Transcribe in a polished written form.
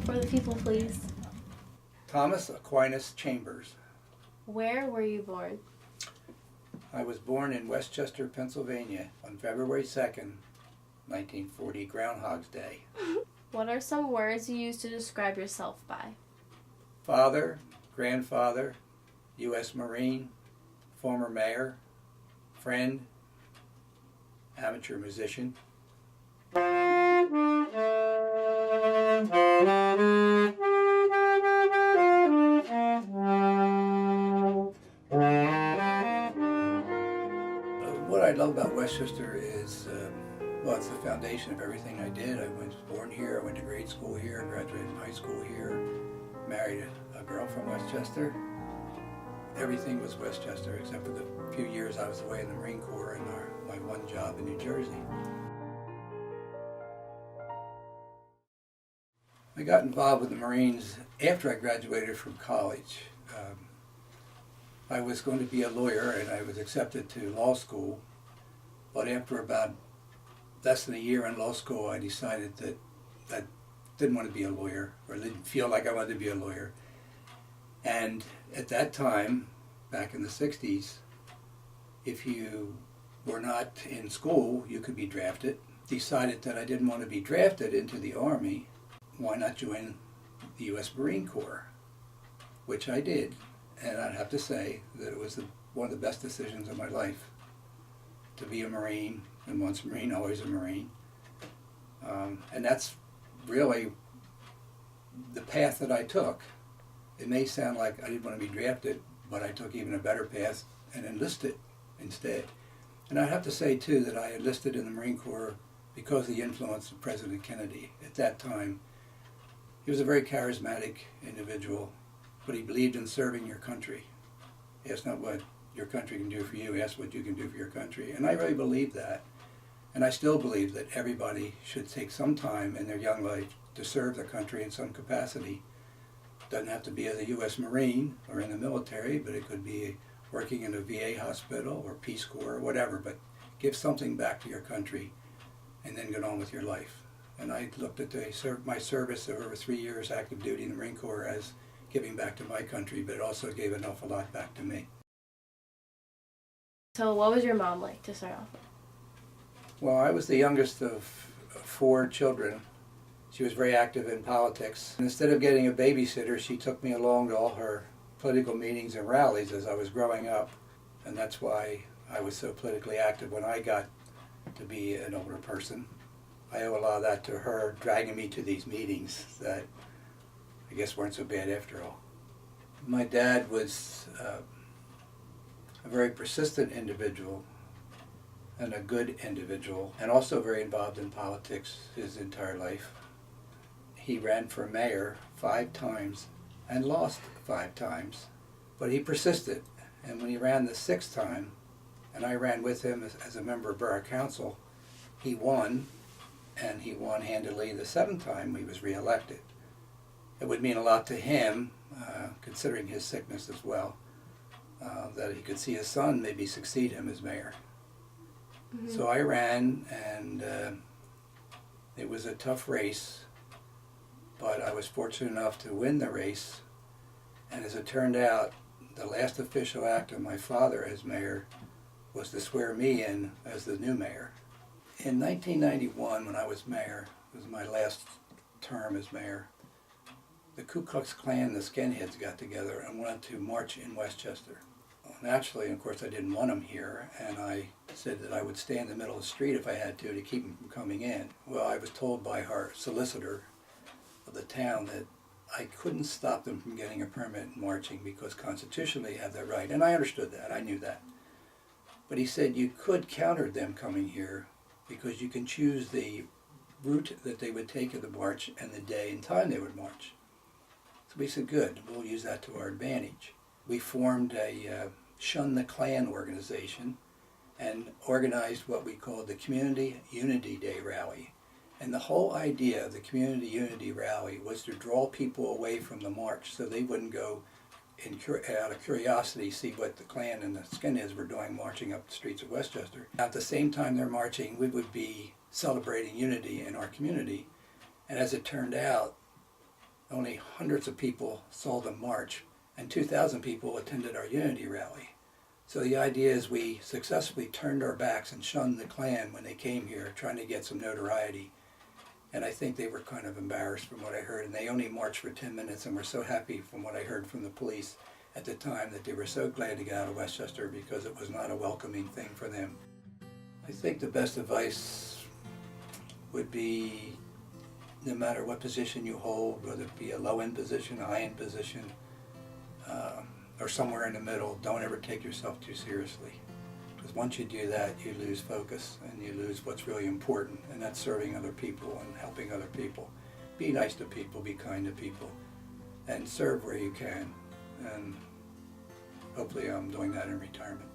for the people, please. Thomas Aquinas Chambers. Where were you born? I was born in Westchester, Pennsylvania on February 2nd, 1940, Groundhog's Day. What are some words you use to describe yourself by? Father, grandfather, U.S. Marine, former mayor, friend, amateur musician. What I love about Westchester is, well, it's the foundation of everything I did. I was born here, I went to grade school here, graduated from high school here, married a girl from Westchester. Everything was Westchester except for the few years I was away in the Marine Corps and my one job in New Jersey. I got involved with the Marines after I graduated from college. I was going to be a lawyer and I was accepted to law school, but after about less than a year in law school I decided that I didn't want to be a lawyer, or didn't feel like I wanted to be a lawyer. And at that time, back in the 60s, if you were not in school, you could be drafted. Decided that I didn't want to be drafted into the Army. Why not join the U.S. Marine Corps? Which I did. And I'd have to say that it was one of the best decisions of my life. To be a Marine, and once a Marine, always a Marine. And that's really the path that I took. It may sound like I didn't want to be drafted, but I took even a better path and enlisted instead. And I have to say, too, that I enlisted in the Marine Corps because of the influence of President Kennedy. At that time, he was a very charismatic individual, but he believed in serving your country. Ask not what your country can do for you, ask what you can do for your country. And I really believe that. And I still believe that everybody should take some time in their young life to serve their country in some capacity. Doesn't have to be as a U.S. Marine or in the military, but it could be working in a VA hospital or Peace Corps or whatever, but give something back to your country and then get on with your life. And I looked at my service of over 3 years active duty in the Marine Corps as giving back to my country, but it also gave an awful lot back to me. So what was your mom like to start off with? Well, I was the youngest of 4 children. She was very active in politics. And instead of getting a babysitter, she took me along to all her political meetings and rallies as I was growing up. And that's why I was so politically active when I got to be an older person. I owe a lot of that to her dragging me to these meetings that I guess weren't so bad after all. My dad was a very persistent individual and a good individual, and also very involved in politics his entire life. He ran for mayor 5 times and lost 5 times, but he persisted. And when he ran the 6th time, and I ran with him as a member of Borough Council, he won, and he won handily the 7th time he was reelected. It would mean a lot to him, considering his sickness as well, that he could see his son maybe succeed him as mayor. Mm-hmm. So I ran, and it was a tough race, but I was fortunate enough to win the race. And as it turned out, the last official act of my father as mayor was to swear me in as the new mayor. In 1991, when I was mayor, it was my last term as mayor, the Ku Klux Klan, the skinheads, got together and wanted to march in Westchester. Well, naturally, of course, I didn't want them here, and I said that I would stay in the middle of the street if I had to keep them from coming in. Well, I was told by our solicitor of the town that I couldn't stop them from getting a permit and marching because constitutionally they have that right. And I understood that, I knew that. But he said you could counter them coming here because you can choose the route that they would take in the march and the day and time they would march. So we said, good, we'll use that to our advantage. We formed a Shun the Klan organization and organized what we called the Community Unity Day Rally. And the whole idea of the Community Unity Rally was to draw people away from the march so they wouldn't go out of curiosity see what the Klan and the skinheads were doing marching up the streets of Westchester. At the same time they're marching, we would be celebrating unity in our community. And as it turned out, only hundreds of people saw them march, and 2,000 people attended our unity rally. So the idea is we successfully turned our backs and shunned the Klan when they came here, trying to get some notoriety. And I think they were kind of embarrassed from what I heard, and they only marched for 10 minutes and were so happy from what I heard from the police at the time that they were so glad to get out of Westchester because it was not a welcoming thing for them. I think the best advice would be, no matter what position you hold, whether it be a low-end position, a high-end position, or somewhere in the middle, don't ever take yourself too seriously. Because once you do that, you lose focus and you lose what's really important, and that's serving other people and helping other people. Be nice to people, be kind to people, and serve where you can. And hopefully I'm doing that in retirement.